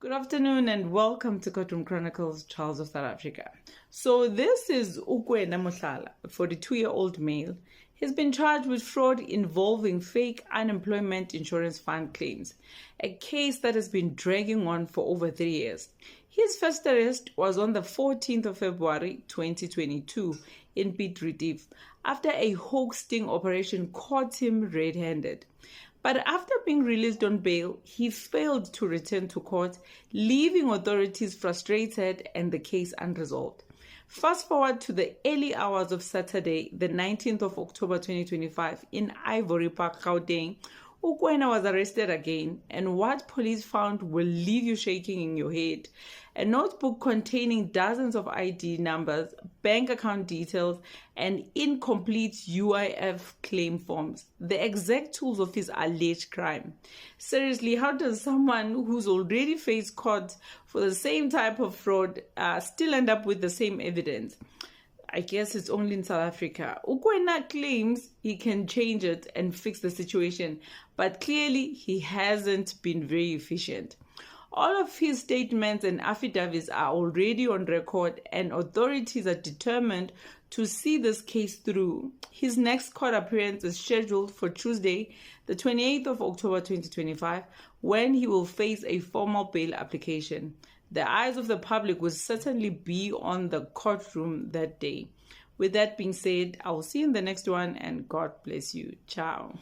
Good afternoon and welcome to Courtroom Chronicles, Charles of South Africa. So this is Ukwena Mohlala, a 42-year-old male. He's been charged with fraud involving fake unemployment insurance fund claims, a case that has been dragging on for over 3 years. His first arrest was on the 14th of February 2022 in Piet Retief after a hoax sting operation caught him red-handed. But after being released on bail, he failed to return to court, leaving authorities frustrated and the case unresolved. Fast forward to the early hours of Saturday, the 19th of October 2025, in Ivory Park, Gauteng, Ukwena was arrested again, and what police found will leave you shaking in your head. A notebook containing dozens of ID numbers, bank account details, and incomplete UIF claim forms, the exact tools of his alleged crime. Seriously, how does someone who's already faced court for the same type of fraud still end up with the same evidence? I guess it's only in South Africa. Ukwena claims he can change it and fix the situation, but clearly he hasn't been very efficient. All of his statements and affidavits are already on record, and authorities are determined to see this case through. His next court appearance is scheduled for Tuesday, the 28th of October 2025, when he will face a formal bail application. The eyes of the public will certainly be on the courtroom that day. With that being said, I will see you in the next one, and God bless you. Ciao.